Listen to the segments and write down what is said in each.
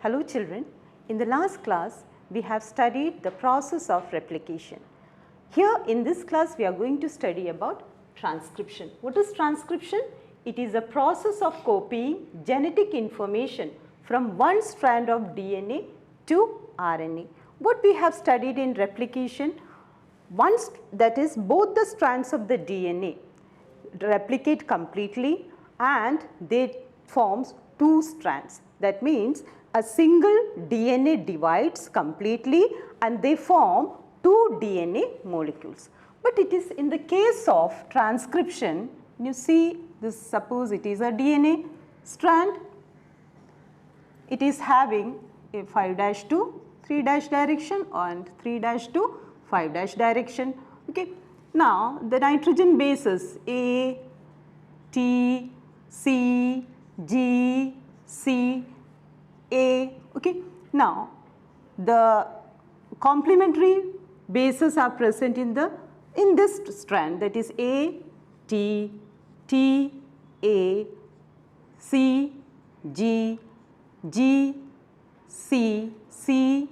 Hello children, in the last class we have studied the process of replication. Here in this class we are going to study about transcription. What is transcription? It is a process of copying genetic information from one strand of DNA to RNA. What we have studied in replication, that is both the strands of the DNA replicate completely and they forms two strands. That means a single DNA divides completely and they form two DNA molecules. But it is in the case of transcription, you see this, suppose it is a DNA strand, it is having a 5' to 3' direction and 3' to 5' direction. Okay. Now the nitrogen bases A, T, C, G, C, A. Okay. Now the complementary bases are present in this strand, that is A, T, T, A, C, G, G, C, C,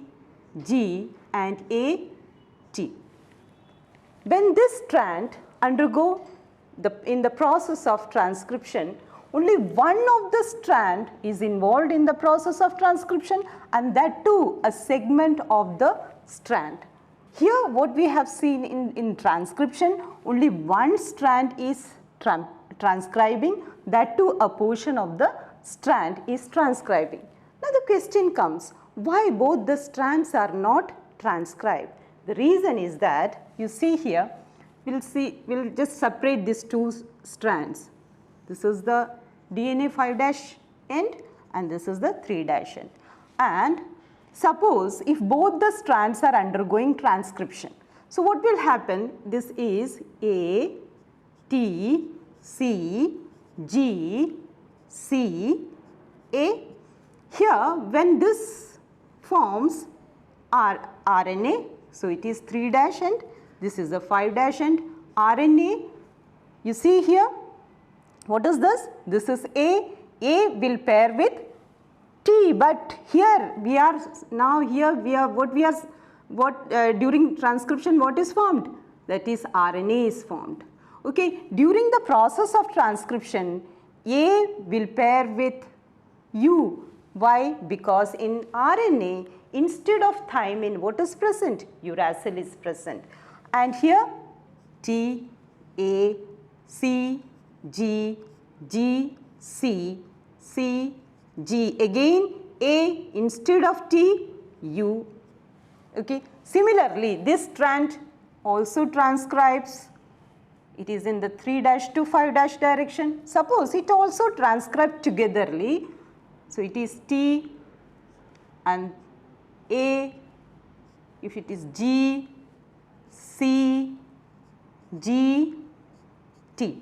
G and A, T. When this strand undergo in the process of transcription, only one of the strand is involved in the process of transcription and that too a segment of the strand. Here what we have seen in transcription, only one strand is transcribing, that too a portion of the strand is transcribing. Now the question comes, why both the strands are not transcribed? The reason is that you see here, we'll just separate these two strands. This is the DNA 5' end and this is the 3' end. And suppose if both the strands are undergoing transcription, so what will happen? This is A, T, C, G, C, A. Here when this forms RNA, so it is 3' end, this is the 5' end, RNA, you see here, what is this? This is A will pair with T, but here we are during transcription what is formed? That is RNA is formed. Okay. During the process of transcription, A will pair with U. Why? Because in RNA, instead of thymine, what is present? Uracil is present. And here T, A, C, G, G, C, C, G. Again A instead of T, U. Okay. Similarly, this strand also transcribes. It is in the 3' to 5' direction. Suppose it also transcribes togetherly. So it is T and A, if it is G, C, G, T,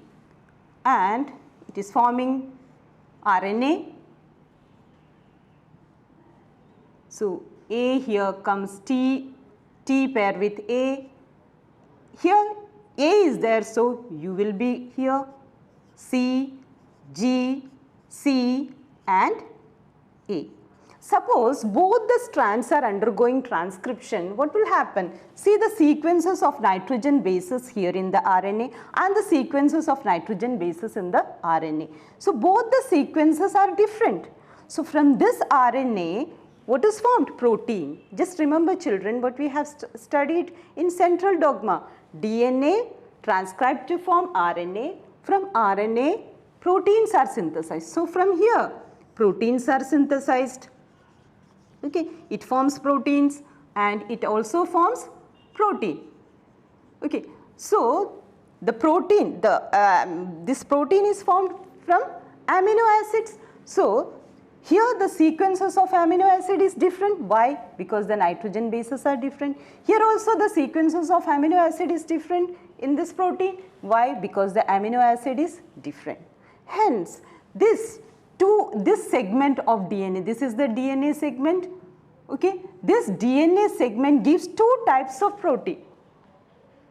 and it is forming RNA. So A here comes T pair with A. Here A is there, so U will be here, C, G, C and A. Suppose both the strands are undergoing transcription, what will happen? See the sequences of nitrogen bases here in the RNA and the sequences of nitrogen bases in the RNA. So both the sequences are different. So from this RNA, what is formed? Protein. Just remember children what we have studied in central dogma. DNA transcribed to form RNA. From RNA, proteins are synthesized. So from here, proteins are synthesized. Okay. It forms proteins and it also forms protein. Okay. So the protein, this protein is formed from amino acids. So here the sequences of amino acid is different. Why? Because the nitrogen bases are different. Here also the sequences of amino acid is different in this protein. Why? Because the amino acid is different. Hence, this segment of DNA, this is the DNA segment. Okay. This DNA segment gives two types of protein.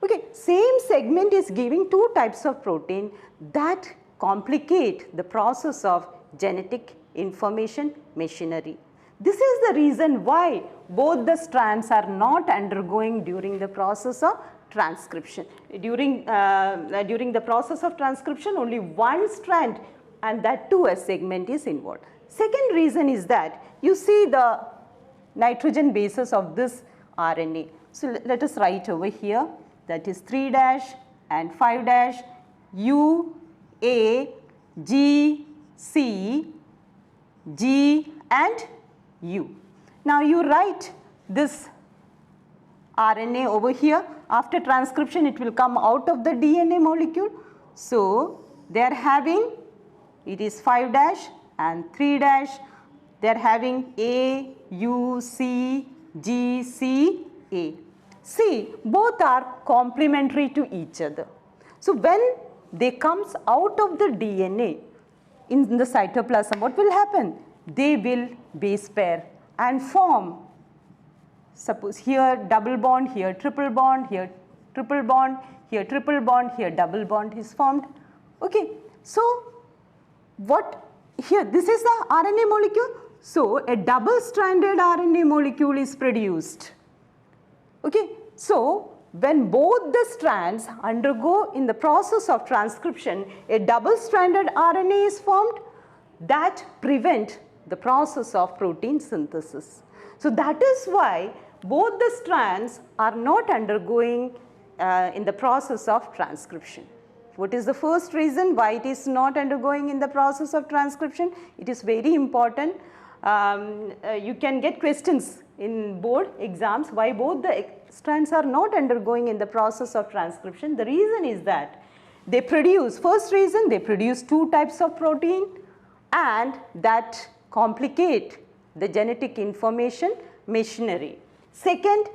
Okay. Same segment is giving two types of protein that complicate the process of genetic information machinery. This is the reason why both the strands are not undergoing during the process of transcription. During the process of transcription, only one strand, and that too a segment, is involved. Second reason is that you see the nitrogen bases of this RNA. So let us write over here, that is 3' and 5' U, A, G, C, G and U. Now you write this RNA over here. After transcription it will come out of the DNA molecule. So they are having, it is 5' and 3', they are having A, U, C, G, C, A. See, both are complementary to each other. So when they comes out of the DNA in the cytoplasm, what will happen? They will base pair and form, suppose here double bond, here triple bond, here triple bond, here triple bond, here double bond is formed. Okay. So what here, this is the RNA molecule. So a double stranded RNA molecule is produced. Okay. So when both the strands undergo in the process of transcription, a double stranded RNA is formed that prevent the process of protein synthesis. So that is why both the strands are not undergoing in the process of transcription. What is the first reason why it is not undergoing in the process of transcription? It is very important. You can get questions in board exams why both the strands are not undergoing in the process of transcription. The reason is that they produce, first reason, they produce two types of protein and that complicate the genetic information machinery. Second,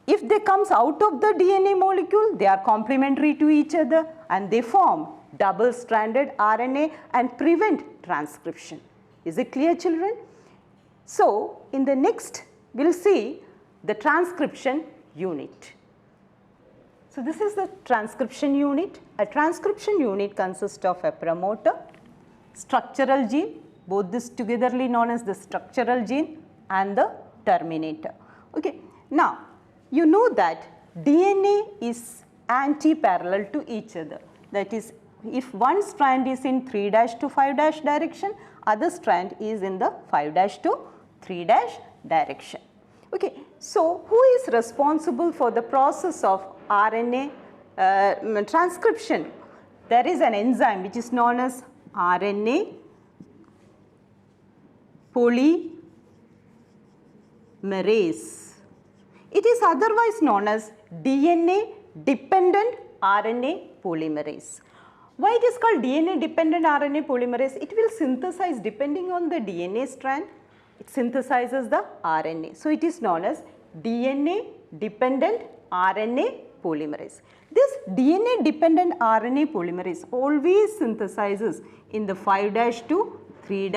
if they comes out of the DNA molecule, they are complementary to each other and they form double stranded RNA and prevent transcription. Is it clear, children? So in the next we will see the transcription unit. So this is the transcription unit. A transcription unit consists of a promoter, structural gene, both this togetherly known as the structural gene, and the terminator. Okay. Now you know that DNA is anti-parallel to each other. That is, if one strand is in 3' to 5' direction, other strand is in the 5' to 3' direction. Okay. So who is responsible for the process of RNA transcription? There is an enzyme which is known as RNA polymerase. It is otherwise known as DNA dependent RNA polymerase. Why it is called DNA dependent RNA polymerase? It will synthesize depending on the DNA strand, it synthesizes the RNA. So it is known as DNA dependent RNA polymerase. This DNA dependent RNA polymerase always synthesizes in the 5' to 3'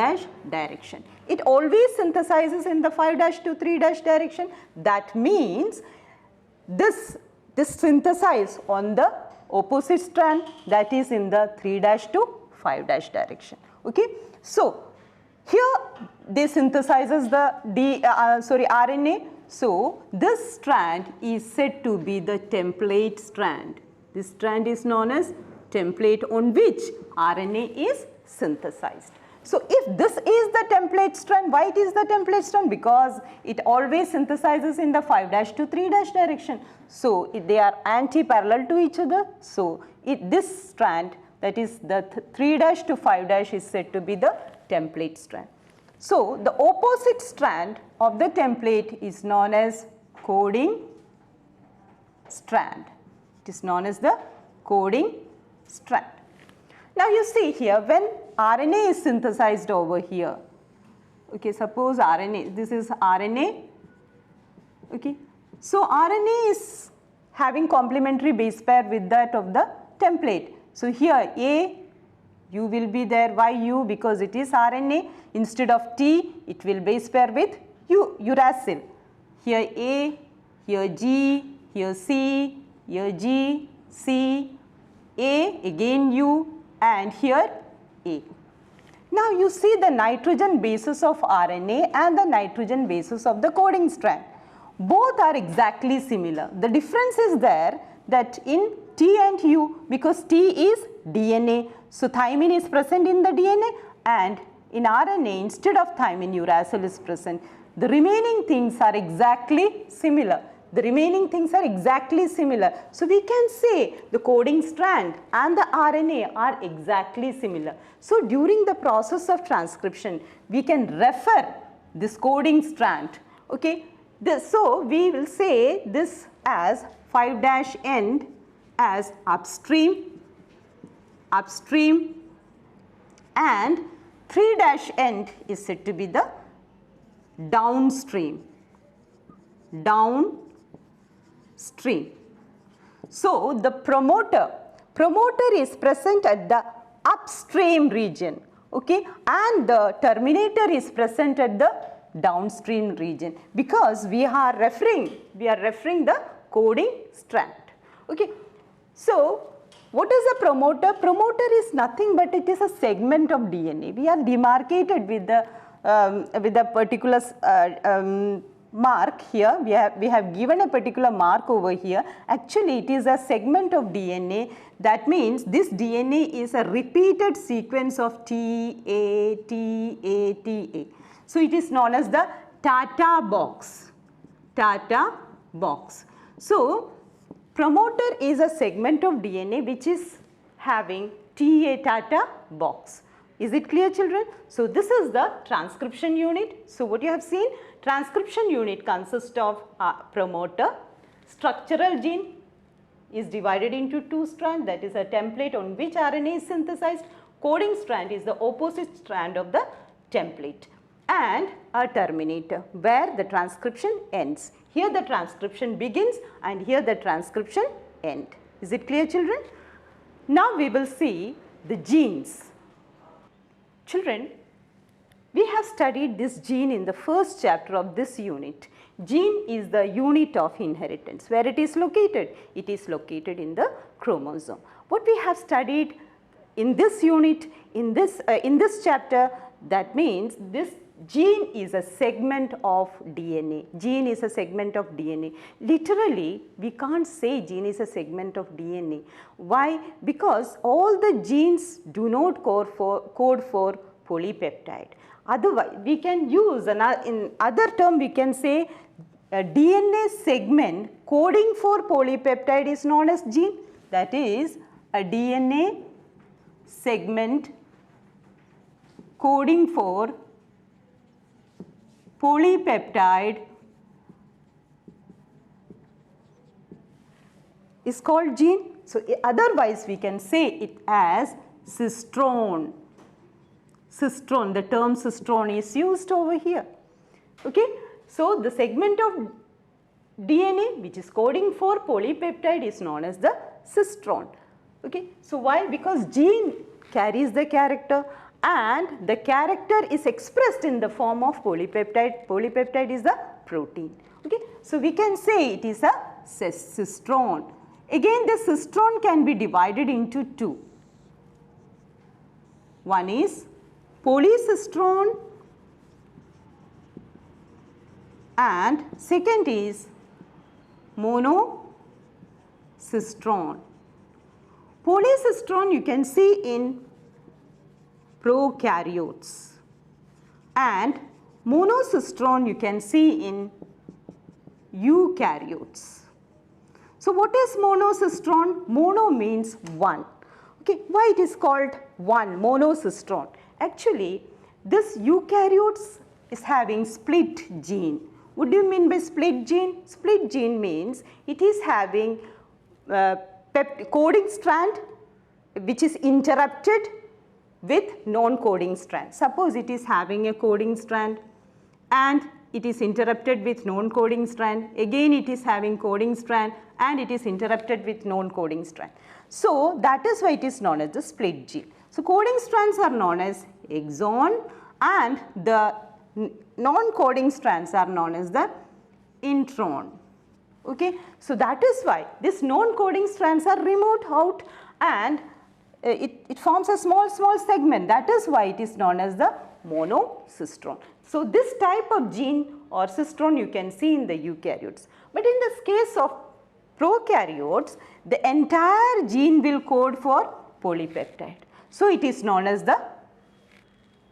direction. It always synthesizes in the 5' to 3' direction. That means this synthesize on the opposite strand, that is in the 3' to 5' direction. Okay. So here they synthesizes the RNA. So this strand is said to be the template strand. This strand is known as template on which RNA is synthesized. So if this is the template strand, why it is the template strand? Because it always synthesizes in the 5' to 3' direction. So they are anti-parallel to each other. So this strand, that is the 3' to 5' is said to be the template strand. So the opposite strand of the template is known as coding strand. It is known as the coding strand. Now you see here, when RNA is synthesized over here, okay, suppose RNA, this is RNA, okay. So RNA is having complementary base pair with that of the template. So here A, U will be there. Why U? Because it is RNA. Instead of T, it will base pair with uracil. Here A, here G, here C, here G, C, A, again U, and here A. Now you see the nitrogen bases of RNA and the nitrogen bases of the coding strand. Both are exactly similar. The difference is there that in T and U, because T is DNA, so thymine is present in the DNA, and in RNA instead of thymine uracil is present. The remaining things are exactly similar. The remaining things are exactly similar. So we can say the coding strand and the RNA are exactly similar. So during the process of transcription, we can refer this coding strand. Okay. So we will say this as 5' end as upstream, and 3' end is said to be the downstream. So the promoter is present at the upstream region, okay, and the terminator is present at the downstream region, because we are referring the coding strand. Okay. So what is a promoter? Promoter is nothing but it is a segment of DNA. We are demarcated with the particular mark here. We have given a particular mark over here. Actually it is a segment of DNA. That means this DNA is a repeated sequence of TA, TA, TA. So it is known as the Tata box. So promoter is a segment of DNA which is having TA Tata box. Is it clear, children? So this is the transcription unit. So what you have seen, transcription unit consists of promoter, structural gene is divided into two strands, that is a template on which RNA is synthesized. Coding strand is the opposite strand of the template, and a terminator where the transcription ends. Here the transcription begins and here the transcription ends. Is it clear, children? Now we will see the genes. Children, we have studied this gene in the first chapter of this unit. Gene is the unit of inheritance. Where it is located? It is located in the chromosome. What we have studied in this unit, in this chapter, that means this gene is a segment of DNA. Gene is a segment of DNA. Literally, we can't say gene is a segment of DNA. Why? Because all the genes do not code for polypeptide. Otherwise, we can use in other term we can say a DNA segment coding for polypeptide is known as gene. That is, a DNA segment coding for polypeptide is called gene. So otherwise we can say it as cistrone. Cistrone, the term cistrone is used over here. Okay. So the segment of DNA which is coding for polypeptide is known as the cistrone. Okay. So why? Because gene carries the character and the character is expressed in the form of polypeptide. Polypeptide is the protein. Okay. So we can say it is a cistrone. Again, the cistrone can be divided into two. One is polycistrone and second is monocistrone. Polycistrone you can see in prokaryotes and monocistrone you can see in eukaryotes. So what is monocistrone? Mono means one. Okay, why it is called one, monocistrone? Actually, this eukaryotes is having split gene. What do you mean by split gene? Split gene means it is having coding strand which is interrupted with non-coding strand. Suppose it is having a coding strand and it is interrupted with non-coding strand. Again it is having coding strand and it is interrupted with non-coding strand. So that is why it is known as the split gene. So coding strands are known as exon and the non-coding strands are known as the intron. Okay. So that is why these non-coding strands are removed out and it forms a small segment. That is why it is known as the monocistrone. So, this type of gene or cistrone you can see in the eukaryotes. But in this case of prokaryotes, the entire gene will code for polypeptide. So, it is known as the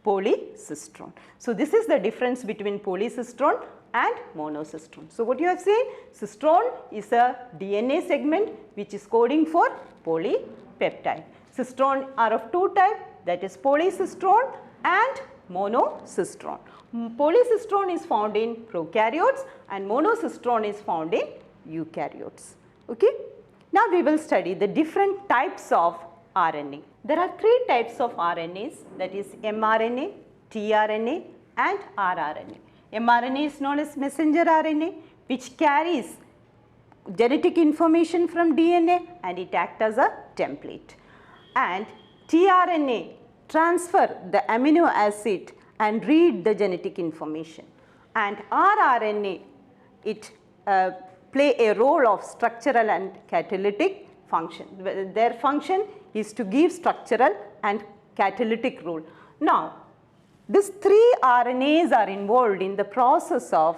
polycistrone. So, this is the difference between polycistrone and monocistrone. So, what you have seen, cistrone is a DNA segment which is coding for polypeptide. Cistrone are of two types, that is polycistrone and monocistrone. Polycistrone is found in prokaryotes and monocistrone is found in eukaryotes. Okay? Now, we will study the different types of RNA. There are three types of RNAs, that is mRNA, tRNA and rRNA. mRNA is known as messenger RNA, which carries genetic information from DNA and it acts as a template. And tRNA transfer the amino acid and read the genetic information. And rRNA, it play a role of structural and catalytic function. Their function is to give structural and catalytic role. Now, these three RNAs are involved in the process of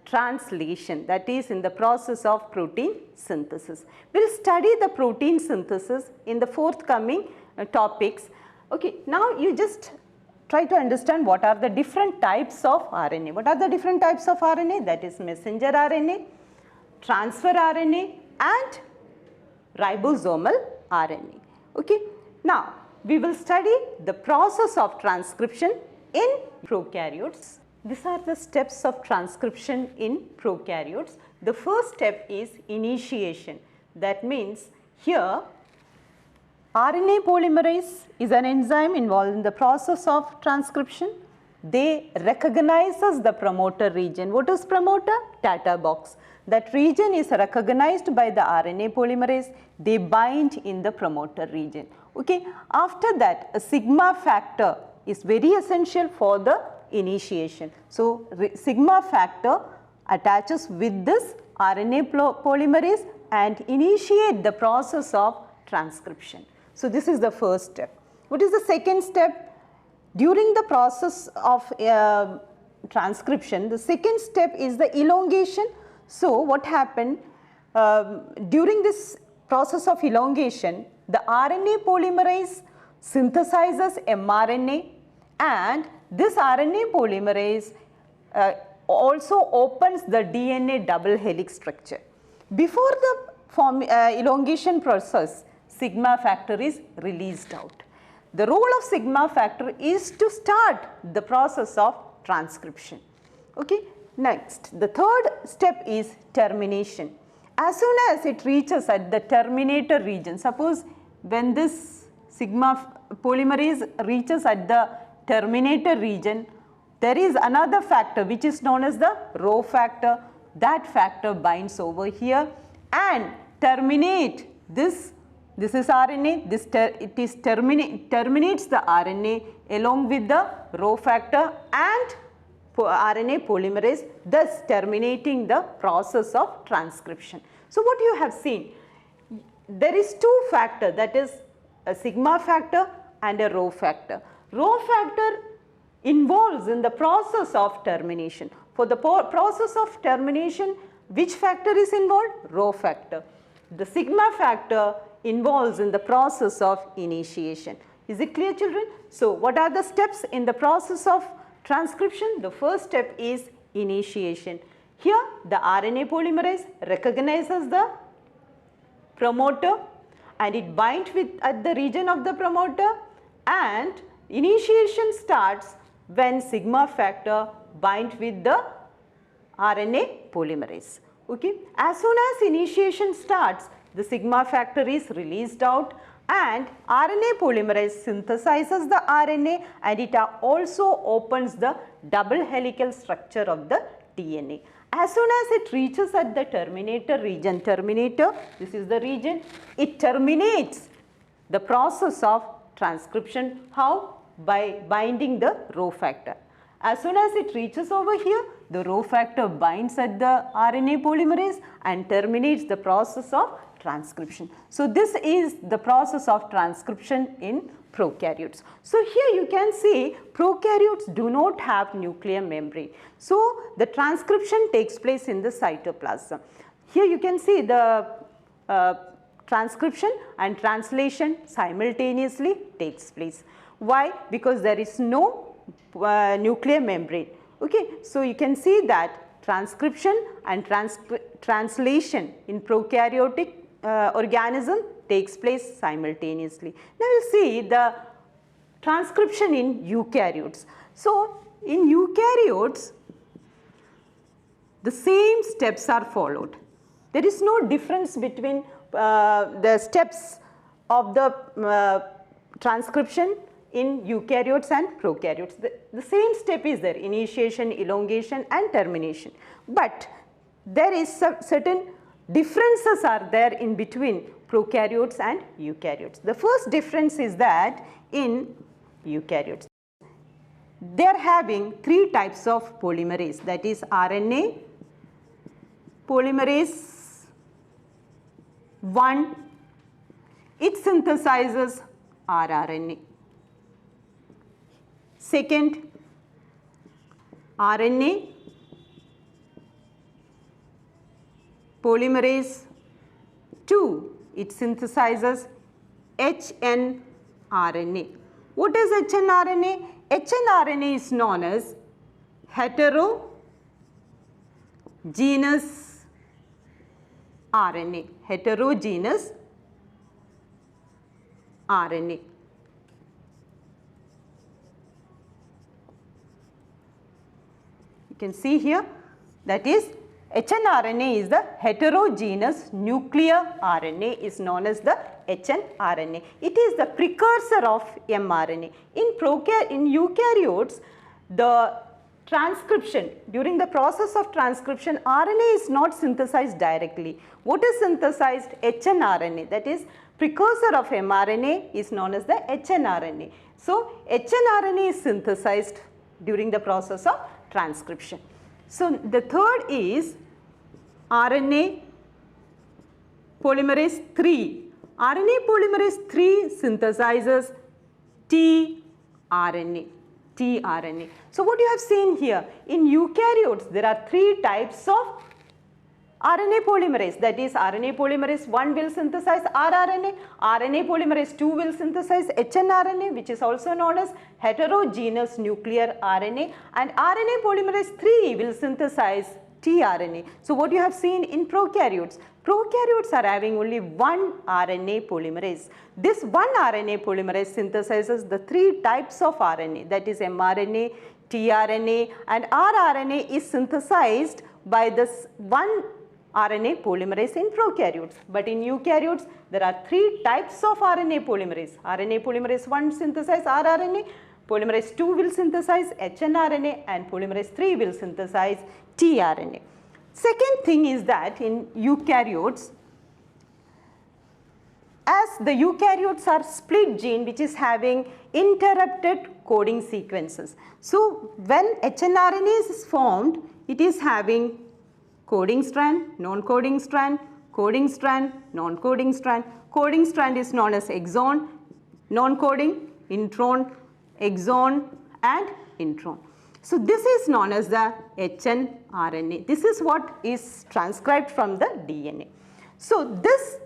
translation, that is in the process of protein synthesis. We will study the protein synthesis in the forthcoming topics. Okay, now you just try to understand what are the different types of RNA. What are the different types of RNA? That is messenger RNA, transfer RNA and ribosomal RNA. Okay. Now, we will study the process of transcription in prokaryotes. These are the steps of transcription in prokaryotes. The first step is initiation. That means here RNA polymerase is an enzyme involved in the process of transcription. They recognizes the promoter region. What is promoter? Data box. That region is recognized by the RNA polymerase. They bind in the promoter region. Okay. After that, a sigma factor is very essential for the initiation. So, sigma factor attaches with this RNA polymerase and initiate the process of transcription. So, this is the first step. What is the second step? During the process of transcription, the second step is the elongation. So, what happened during this process of elongation, the RNA polymerase synthesizes mRNA and this RNA polymerase also opens the DNA double helix structure. Before the elongation process, sigma factor is released out. The role of sigma factor is to start the process of transcription. Okay. Next, the third step is termination. As soon as it reaches at the terminator region, suppose when this sigma polymerase reaches at the terminator region, there is another factor which is known as the Rho factor. That factor binds over here and terminate this. This is RNA, terminates the RNA along with the Rho factor and RNA polymerase, thus terminating the process of transcription. So, what you have seen, there is two factors, that is a sigma factor and a Rho factor. Rho factor involves in the process of termination. For the process of termination, which factor is involved? Rho factor. The sigma factor involves in the process of initiation. Is it clear, children? So, what are the steps in the process of transcription? The first step is initiation. Here the RNA polymerase recognizes the promoter and it binds with at the region of the promoter, and initiation starts when sigma factor binds with the RNA polymerase. Okay. As soon as initiation starts, the sigma factor is released out and RNA polymerase synthesizes the RNA and it also opens the double helical structure of the DNA. As soon as it reaches at the terminator region, this is the region, it terminates the process of transcription. How? By binding the Rho factor. As soon as it reaches over here, the Rho factor binds at the RNA polymerase and terminates the process of transcription. So this is the process of transcription in prokaryotes. So here you can see prokaryotes do not have nuclear membrane. So the transcription takes place in the cytoplasm. Here you can see the transcription and translation simultaneously takes place. Why? Because there is no nuclear membrane. Okay, so you can see that transcription and translation in prokaryotic organism takes place simultaneously. Now you see the transcription in eukaryotes. So in eukaryotes the same steps are followed. There is no difference between the steps of the transcription in eukaryotes and prokaryotes. The same step is there: initiation, elongation and termination. But there is certain differences are there in between prokaryotes and eukaryotes. The first difference is that in eukaryotes they are having 3 types of polymerase, that is RNA polymerase 1, it synthesizes rRNA. Second, RNA polymerase 2, it synthesizes hnRNA. What is hnRNA? hnRNA is known as heterogeneous RNA. Heterogeneous RNA. You can see here, that is hnRNA is the heterogeneous nuclear RNA, is known as the hnRNA. It is the precursor of mRNA. In eukaryotes, the transcription, during the process of transcription, RNA is not synthesized directly. What is synthesized? hnRNA, that is precursor of mRNA, is known as the hnRNA. So hnRNA is synthesized during the process of transcription. So the third is RNA polymerase 3. RNA polymerase 3 synthesizes tRNA. tRNA. So what you have seen here, in eukaryotes there are 3 types of RNA polymerase, that is RNA polymerase 1 will synthesize rRNA, RNA polymerase 2 will synthesize hnRNA, which is also known as heterogeneous nuclear RNA, and RNA polymerase 3 will synthesize tRNA. So what you have seen in prokaryotes, prokaryotes are having only one RNA polymerase. This one RNA polymerase synthesizes the 3 types of RNA, that is mRNA, tRNA and rRNA is synthesized by this one RNA polymerase in prokaryotes. But in eukaryotes there are 3 types of RNA polymerase. RNA polymerase 1 synthesize rRNA, polymerase 2 will synthesize hnRNA and polymerase 3 will synthesize tRNA. Second thing is that in eukaryotes, as the eukaryotes are split gene which is having interrupted coding sequences. So when hnRNA is formed, it is having coding strand, non-coding strand, coding strand, non-coding strand. Coding strand is known as exon, non-coding, intron, exon and intron. So this is known as the hnRNA. This is what is transcribed from the DNA. So this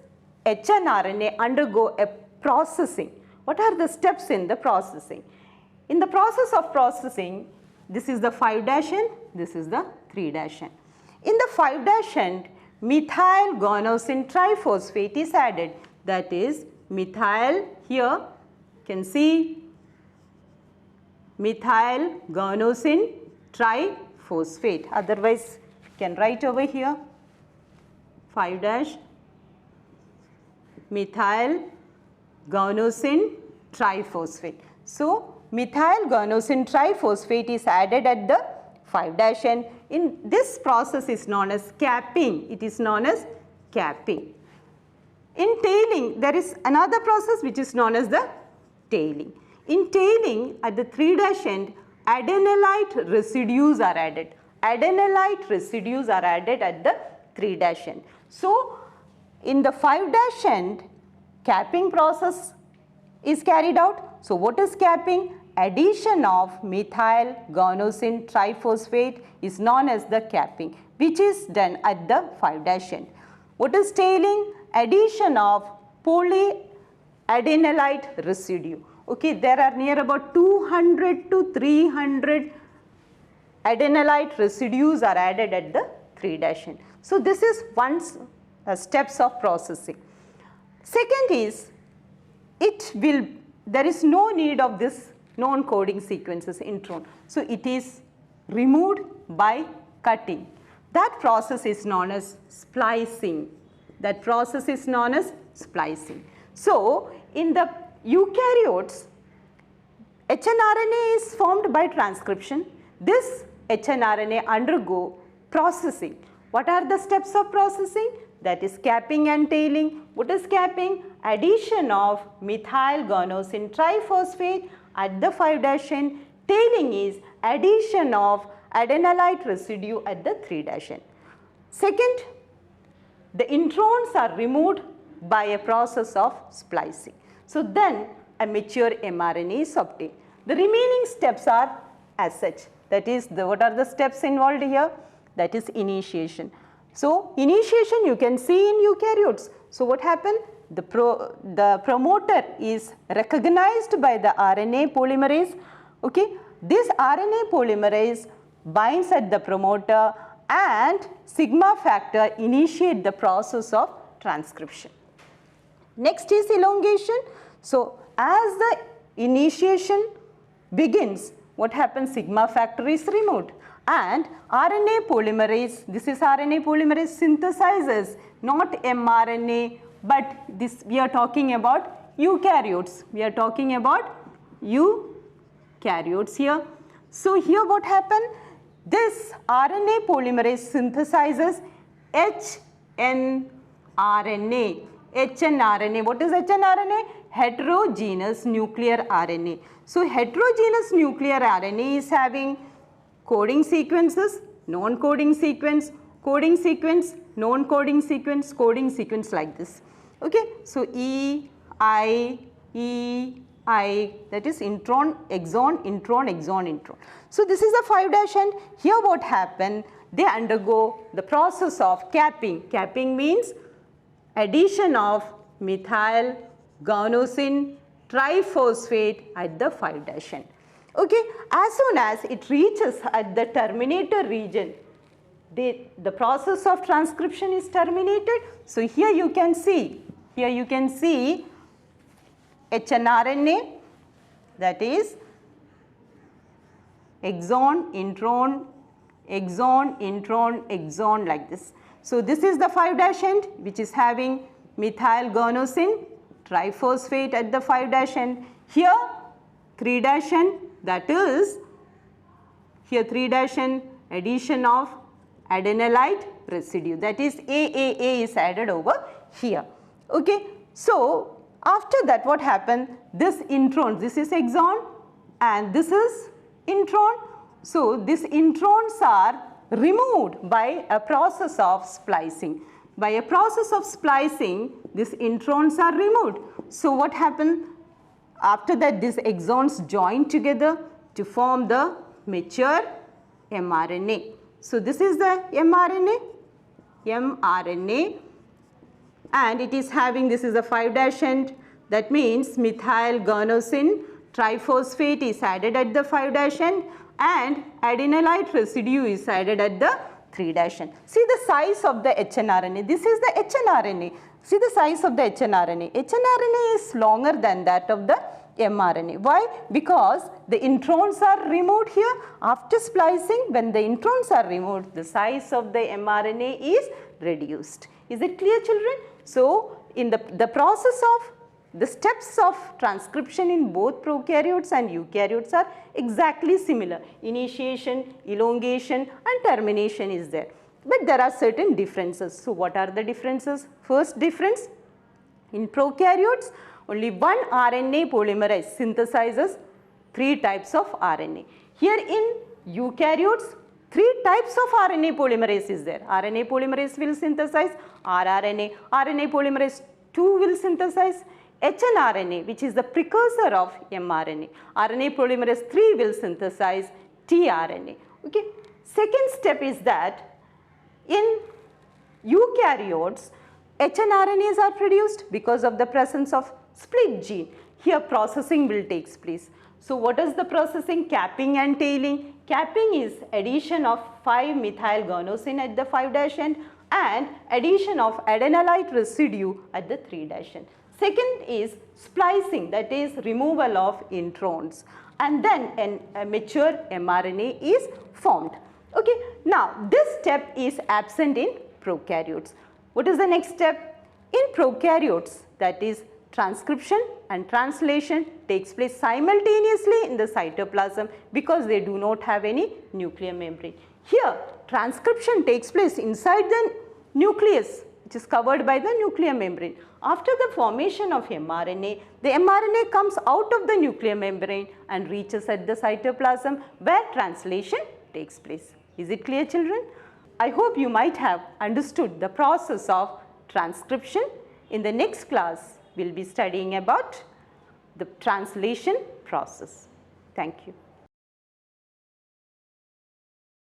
hnRNA undergo a processing. What are the steps in the processing? In the process of processing, this is the 5' end, this is the 3' end. In the 5' end, methyl guanosine triphosphate is added. That is methyl, here you can see methyl guanosine triphosphate. Otherwise, you can write over here 5' methyl guanosine triphosphate. So methyl guanosine triphosphate is added at the 5' end. In this process is known as capping. It is known as capping. In tailing, there is another process which is known as the tailing. In tailing, at the 3' end, adenylate residues are added. Adenylate residues are added at the 3' end. So in the 5' end, capping process is carried out. So what is capping? Addition of methyl guanosine triphosphate is known as the capping, which is done at the 5' end. What is tailing? Addition of polyadenylate residue. Okay, there are near about 200 to 300 adenylate residues are added at the 3' end. So this is one steps of processing. Second is, there is no need of this non-coding sequences intron. So it is removed by cutting. That process is known as splicing. So in the eukaryotes, hnRNA is formed by transcription. This hnRNA undergo processing. What are the steps of processing? That is capping and tailing. What is capping? Addition of methyl guanosine triphosphate at the 5' end. Tailing is addition of adenylate residue at the 3' end. Second, the introns are removed by a process of splicing. So then a mature mRNA is obtained. The remaining steps are as such. That is, what are the steps involved here? That is initiation. So initiation you can see in eukaryotes. So what happened? The promoter is recognized by the RNA polymerase. Okay, this RNA polymerase binds at the promoter and sigma factor initiate the process of transcription. Next is elongation. So as the initiation begins, what happens? Sigma factor is removed and RNA polymerase, this is RNA polymerase synthesizes not mRNA, but this we are talking about eukaryotes. We are talking about eukaryotes here. So here what happened? This RNA polymerase synthesizes hnRNA. What is hnRNA? Heterogeneous nuclear RNA. So heterogeneous nuclear RNA is having coding sequences, non-coding sequence, coding sequence, non-coding sequence, coding sequence like this. Okay, so E, I, that is intron, exon, intron, exon, intron. So this is the 5' end. Here what happened? They undergo the process of capping. Capping means addition of methyl guanosine triphosphate at the 5' end. Okay, as soon as it reaches at the terminator region, the process of transcription is terminated. So here you can see hnRNA, that is exon, intron, exon, intron, exon like this. So this is the 5' end which is having methyl guanosine triphosphate at the 5' end. Here 3' end, that is here 3' end addition of adenylate residue, that is AAA is added over here. Okay. So after that what happened? This intron, this is exon and this is intron. So these introns are removed by a process of splicing. By a process of splicing, these introns are removed. So what happened? After that, these exons join together to form the mature mRNA. So this is the mRNA, and it is having, this is a 5' end, that means methyl guanosine triphosphate is added at the 5' end and adenylate residue is added at the 3' end. See the size of the hnRNA. This is the hnRNA. See the size of the hnRNA. hnRNA is longer than that of the mRNA. Why? Because the introns are removed here. After splicing, when the introns are removed, the size of the mRNA is reduced. Is it clear, children? So in the process of the steps of transcription in both prokaryotes and eukaryotes are exactly similar. Initiation, elongation and termination is there. But there are certain differences. So what are the differences? First difference, in prokaryotes only one RNA polymerase synthesizes 3 types of RNA. Here in eukaryotes Three types of RNA polymerase is there. RNA polymerase will synthesize rRNA, RNA polymerase 2 will synthesize hnRNA, which is the precursor of mRNA. RNA polymerase 3 will synthesize tRNA. Okay. Second step is that in eukaryotes, hnRNAs are produced because of the presence of split gene. Here processing will take place. So what is the processing? Capping and tailing. Capping is addition of 5-methylguanosine at the 5' end and addition of adenylate residue at the 3' end. Second is splicing, that is removal of introns, and then a mature mRNA is formed. Okay. Now this step is absent in prokaryotes. What is the next step? In prokaryotes, that is transcription and translation takes place simultaneously in the cytoplasm because they do not have any nuclear membrane. Here transcription takes place inside the nucleus, which is covered by the nuclear membrane. After the formation of mRNA, the mRNA comes out of the nuclear membrane and reaches at the cytoplasm where translation takes place. Is it clear, children? I hope you might have understood the process of transcription. In the next class, we will be studying about the translation process. Thank you.